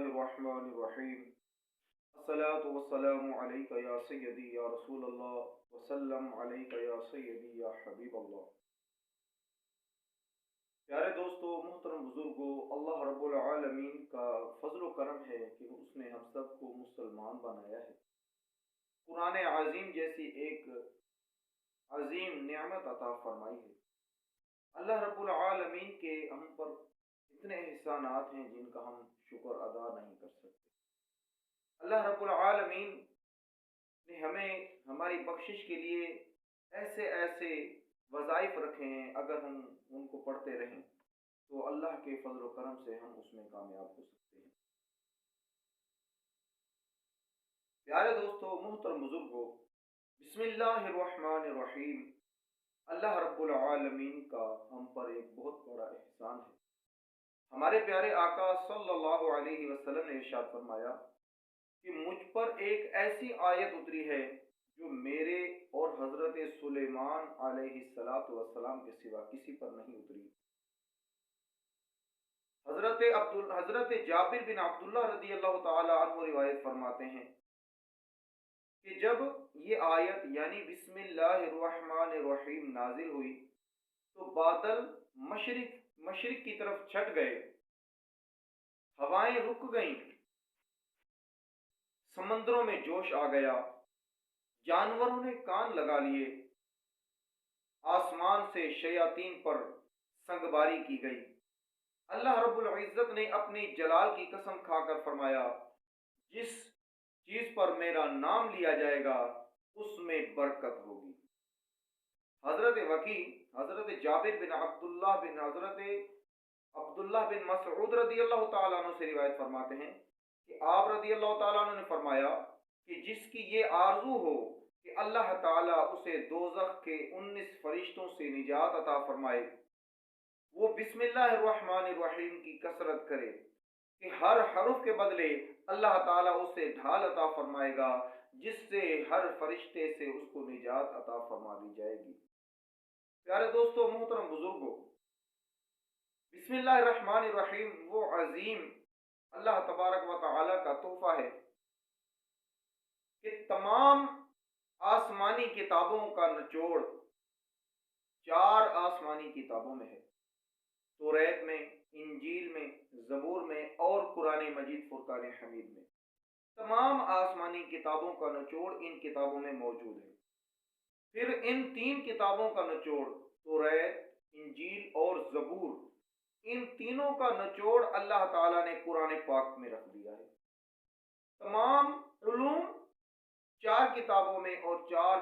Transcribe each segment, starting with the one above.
الرحمن الرحیم الصلاة والسلام علیک یا سیدی یا رسول اللہ وسلم علیک یا سیدی یا حبیب اللہ۔ پیارے دوستو، محترم بزرگوں، اللہ رب العالمین کا فضل و کرم ہے کہ اس نے ہم سب کو مسلمان بنایا ہے۔ قرآن عظیم جیسی ایک عظیم نعمت عطا فرمائی ہے۔ اللہ رب العالمین کے ہم پر اتنے احسانات ہیں جن کا ہم شکر ادا نہیں کر سکتے۔ اللہ رب العالمین نے ہمیں ہماری بخشش کے لیے ایسے ایسے وظائف رکھے ہیں، اگر ہم ان کو پڑھتے رہیں تو اللہ کے فضل و کرم سے ہم اس میں کامیاب ہو سکتے ہیں۔ پیارے دوستو، محترم بزرگوں، بسم اللہ الرحمن الرحیم۔ اللہ رب العالمین کا ہم پر ایک بہت بڑا احسان ہے۔ ہمارے پیارے آقا صلی اللہ علیہ وسلم نے ارشاد فرمایا کہ مجھ پر ایک ایسی آیت اتری ہے جو میرے اور حضرت سلیمان علیہ السلام کے سوا کسی پر نہیں اتری۔ حضرت جابر بن عبداللہ رضی اللہ تعالی عنہ روایت فرماتے ہیں کہ جب یہ آیت یعنی بسم اللہ الرحمن الرحیم نازل ہوئی تو بادل مشرق کی طرف چھٹ گئے، ہوائیں رک گئیں، سمندروں میں جوش آ گیا، جانوروں نے کان لگا لیے، آسمان سے شیاطین پر سنگباری کی گئی۔ اللہ رب العزت نے اپنی جلال کی قسم کھا کر فرمایا، جس چیز پر میرا نام لیا جائے گا اس میں برکت ہوگی۔ حضرت وکیع حضرت جابر بن عبداللہ بن مسعود رضی اللہ تعالیٰ عنہ سے روایت فرماتے ہیں کہ آپ رضی اللہ تعالیٰ عنہ نے فرمایا کہ جس کی یہ آرزو ہو کہ اللہ تعالیٰ اسے دوزخ کے 19 فرشتوں سے نجات عطا فرمائے، وہ بسم اللہ الرحمن الرحیم کی کثرت کرے کہ ہر حرف کے بدلے اللہ تعالیٰ اسے ڈھال عطا فرمائے گا جس سے ہر فرشتے سے اس کو نجات عطا فرما دی جائے گی۔ پیارے دوستو، محترم بزرگوں، بسم اللہ الرحمن الرحیم وہ عظیم اللہ تبارک و تعالی کا تحفہ ہے کہ تمام آسمانی کتابوں کا نچوڑ 4 آسمانی کتابوں میں ہے، توریت میں، انجیل میں، زبور میں اور قرآن مجید فرقان حمید میں۔ تمام آسمانی کتابوں کا نچوڑ ان کتابوں میں موجود ہے۔ پھر ان 3 کتابوں کا نچوڑ توریت، انجیل اور زبور، ان تینوں کا نچوڑ اللہ تعالیٰ نے قرآن پاک میں رکھ دیا ہے۔ تمام علوم 4 کتابوں میں اور 3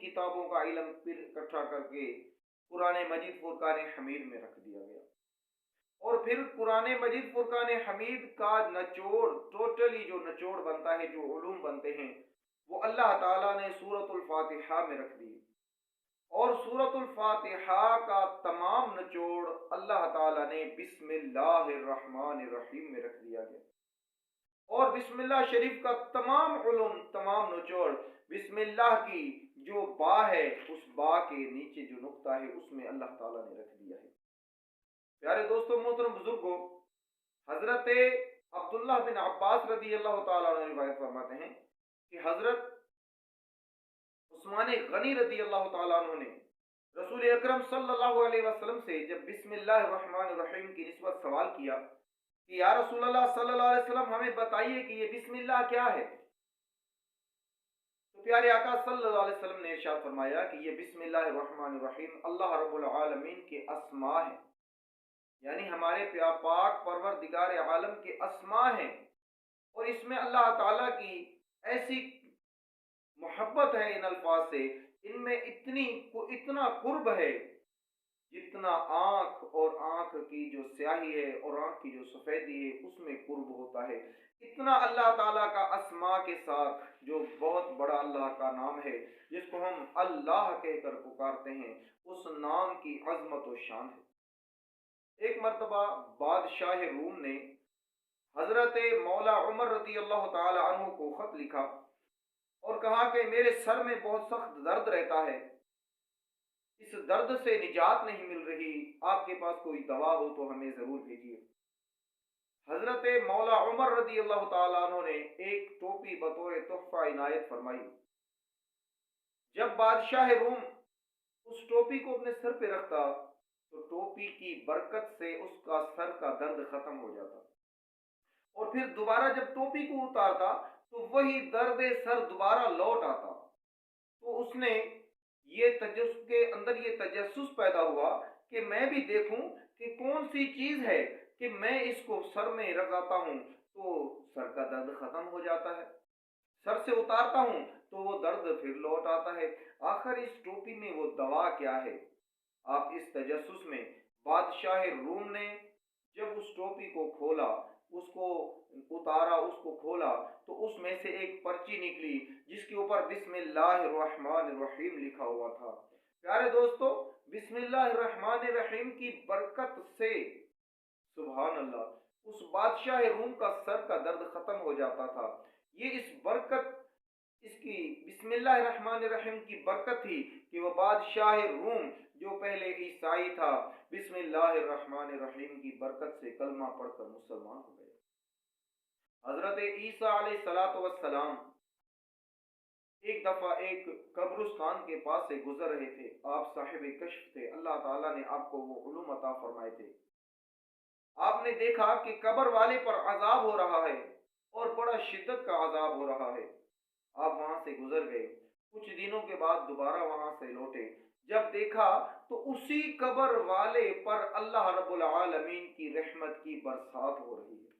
کتابوں کا علم پھر اکٹھا کر کے قرآن مجید فرقان حمید میں رکھ دیا گیا۔ اور پھر قرآن مجید فرقان حمید کا نچوڑ، ٹوٹلی جو نچوڑ بنتا ہے، جو علوم بنتے ہیں، وہ اللہ تعالیٰ نے سورۃ الفاتحہ میں رکھ دی، اور سورۃ الفاتحہ کا تمام نچوڑ اللہ تعالیٰ نے بسم اللہ الرحمن الرحیم میں رکھ دیا گیا، اور بسم اللہ شریف کا تمام علوم، تمام نچوڑ بسم اللہ کی جو با ہے، اس با کے نیچے جو نقطہ ہے اس میں اللہ تعالیٰ نے رکھ دیا ہے۔ پیارے دوستو، محترم بزرگوں، حضرت عبداللہ بن عباس رضی اللہ تعالیٰ عنہ روایت فرماتے ہیں کہ حضرت عثمان غنی رضی اللہ تعالیٰ عنہ نے رسول اکرم صلی اللہ علیہ وسلم سے جب بسم اللہ الرحمن الرحیم کی نسبت سوال کیا کہ یا رسول اللہ صلی اللہ علیہ وسلم ہمیں بتائیے کہ یہ بسم اللہ کیا ہے، تو پیارے آقا صلی اللہ علیہ وسلم نے ارشاد فرمایا کہ یہ بسم اللہ الرحمن الرحیم اللہ رب العالمین کے اسماء ہیں، یعنی ہمارے پاک پروردگار عالم کے اسماء ہیں، اور اس میں اللہ تعالیٰ کی ایسی محبت ہے ان الفاظ سے، ان میں اتنا قرب ہے جتنا آنکھ اور آنکھ کی جو سیاہی ہے اور آنکھ کی جو سفیدی ہے اس میں قرب ہوتا ہے، اتنا اللہ تعالیٰ کا اسماء کے ساتھ جو بہت بڑا اللہ کا نام ہے جس کو ہم اللہ کہہ کر پکارتے ہیں، اس نام کی عظمت و شان ہے۔ ایک مرتبہ بادشاہ روم نے حضرت مولا عمر رضی اللہ تعالی عنہ کو خط لکھا اور کہا کہ میرے سر میں بہت سخت درد رہتا ہے، اس درد سے نجات نہیں مل رہی، آپ کے پاس کوئی دوا ہو تو ہمیں ضرور بھیجیے۔ حضرت مولا عمر رضی اللہ تعالیٰ عنہ نے ایک ٹوپی بطور تحفہ عنایت فرمائی. جب بادشاہ روم اس ٹوپی کو اپنے سر پہ رکھتا تو ٹوپی کی برکت سے اس کا سر کا درد ختم ہو جاتا، اور پھر دوبارہ جب ٹوپی کو اتارتا تو وہی درد سر دوبارہ لوٹ آتا. تو اس نے یہ تجسس کے اندر یہ تجسس پیدا ہوا کہ میں بھی دیکھوں کہ کون سی چیز ہے کہ میں اس کو سر میں لگاتا ہوں تو سر کا درد ختم ہو جاتا ہے، سر سے اتارتا ہوں تو وہ درد پھر لوٹ آتا ہے. آخر اس ٹوپی میں وہ دوا کیا ہے؟ آپ اس تجسس میں بادشاہ روم نے جب اس ٹوپی کو کھولا، اس کو اتارا، اس کو کھولا، تو اس میں سے ایک پرچی نکلی جس کے اوپر بسم اللہ الرحمن الرحیم لکھا ہوا تھا. پیارے دوستو، بسم اللہ الرحمن الرحیم کی برکت سے سبحان اللہ اس بادشاہ روم کا سر کا درد ختم ہو جاتا تھا. یہ اس برکت، اس کی بسم اللہ الرحمن الرحیم کی برکت تھی کہ وہ بادشاہ روم جو پہلے عیسائی تھا، بسم اللہ الرحمن الرحیم کی برکت سے کلمہ پڑھ کر مسلمان ہو گئے. حضرت عیسیٰ علیہ السلام ایک دفعہ ایک قبرستان کے پاس سے گزر رہے تھے. آپ صاحب کشف تھے، اللہ تعالیٰ نے آپ کو وہ علوم عطا فرمائے تھے. آپ نے دیکھا کہ قبر والے پر عذاب ہو رہا ہے اور بڑا شدت کا عذاب ہو رہا ہے. آپ وہاں سے گزر گئے، کچھ دنوں کے بعد دوبارہ وہاں سے لوٹے. جب دیکھا تو اسی قبر والے پر اللہ رب العالمین کی رحمت کی برسات ہو رہی ہے.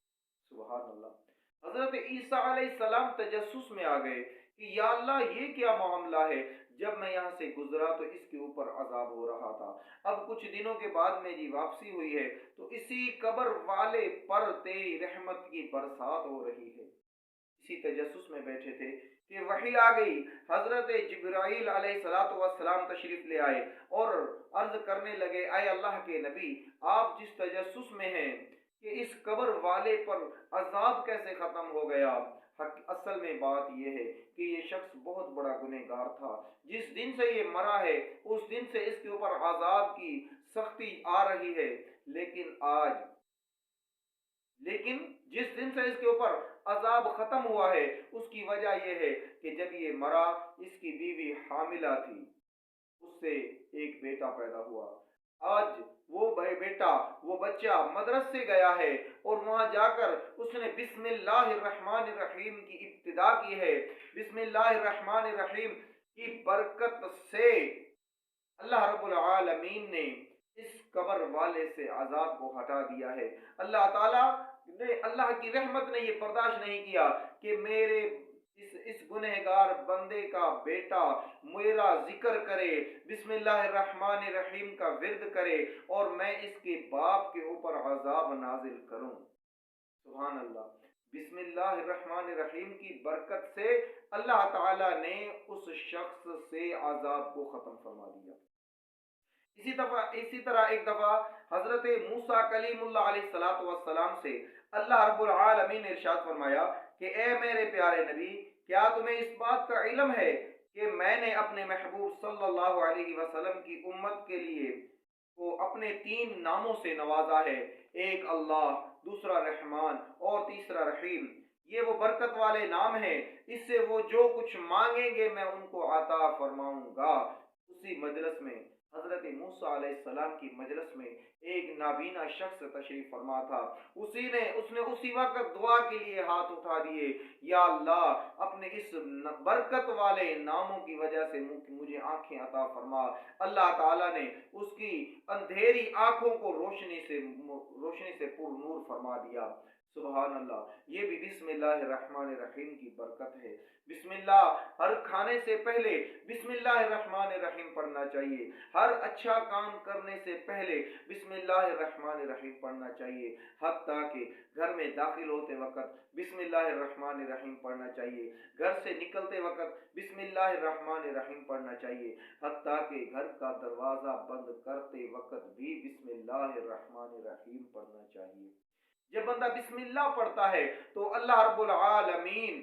سبحان اللہ. حضرت عیسیٰ علیہ السلام تجسس میں آ گئے کہ یا اللہ یہ کیا معاملہ ہے، جب میں یہاں سے گزرا تو اس کے اوپر عذاب ہو رہا تھا، اب کچھ دنوں کے بعد میری واپسی ہوئی ہے تو اسی قبر والے پر تیری رحمت کی برسات ہو رہی ہے. اسی تجسس میں بیٹھے تھے کہ وحی آ گئی. حضرت جبرائیل علیہ السلام تشریف لے آئے اور عرض کرنے لگے، اے اللہ کے نبی، آپ جس تجسس میں ہیں کہ اس قبر والے پر عذاب کیسے ختم ہو گیا؟ اصل میں بات یہ ہے کہ یہ شخص بہت بڑا گنہگار تھا. جس دن سے یہ مرا ہے اس دن سے اس کے اوپر عذاب کی سختی آ رہی ہے، لیکن جس دن سے اس کے اوپر عذاب ختم ہوا ہے اس کی وجہ یہ ہے کہ جب یہ مرا اس کی بیوی حاملہ تھی، اس سے ایک بیٹا پیدا ہوا. آج وہ بیٹا، وہ بچہ مدرسے گیا ہے اور وہاں جا کر اس نے بسم اللہ الرحمن الرحیم کی ابتدا کی ہے. بسم اللہ الرحمن الرحیم کی برکت سے اللہ رب العالمین نے اس قبر والے سے عذاب کو ہٹا دیا ہے. اللہ تعالیٰ نے، اللہ کی رحمت نے یہ برداشت نہیں کیا کہ میرے اس گنہگار بندے کا بیٹا میرا ذکر کرے، بسم اللہ الرحمن الرحیم کا ورد کرے اور میں اس کے باپ کے اوپر عذاب نازل کروں. سبحان اللہ. بسم اللہ الرحمن الرحیم کی برکت سے اللہ تعالی نے اس شخص سے عذاب کو ختم فرما دیا. اسی طرح ایک دفعہ حضرت موسیٰ کلیم اللہ علیہ السلام سے اللہ رب العالمین نے ارشاد فرمایا کہ اے میرے پیارے نبی، کیا تمہیں اس بات کا علم ہے کہ میں نے اپنے محبوب صلی اللہ علیہ وسلم کی امت کے لیے کو اپنے 3 ناموں سے نوازا ہے، ایک اللہ، دوسرا رحمان اور تیسرا رحیم. یہ وہ برکت والے نام ہیں، اس سے وہ جو کچھ مانگیں گے میں ان کو عطا فرماؤں گا. اسی مجلس میں، حضرت موسیٰ علیہ السلام کی مجلس میں ایک نابینا شخص تشریف فرما تھا. اس نے اسی وقت دعا کے لیے ہاتھ اٹھا دیے، یا اللہ اپنے اس برکت والے ناموں کی وجہ سے مجھے آنکھیں عطا فرما. اللہ تعالیٰ نے اس کی اندھیری آنکھوں کو روشنی سے پر نور فرما دیا. سبحان اللہ. یہ بھی بسم اللہ الرحمن الرحیم کی برکت ہے. بسم اللہ، ہر کھانے سے پہلے بسم اللہ الرحمن الرحیم پڑھنا چاہیے. ہر اچھا کام کرنے سے پہلے بسم اللہ الرحمن الرحیم پڑھنا چاہیے. حتیٰ کہ گھر میں داخل ہوتے وقت بسم اللہ الرحمن الرحیم پڑھنا چاہیے. گھر سے نکلتے وقت بسم اللہ الرحمن الرحیم پڑھنا چاہیے. حتیٰ کہ گھر کا دروازہ بند کرتے وقت بھی بسم اللہ الرحمن الرحیم پڑھنا چاہیے. جب بندہ بسم اللہ پڑھتا ہے تو اللہ رب العالمین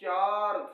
4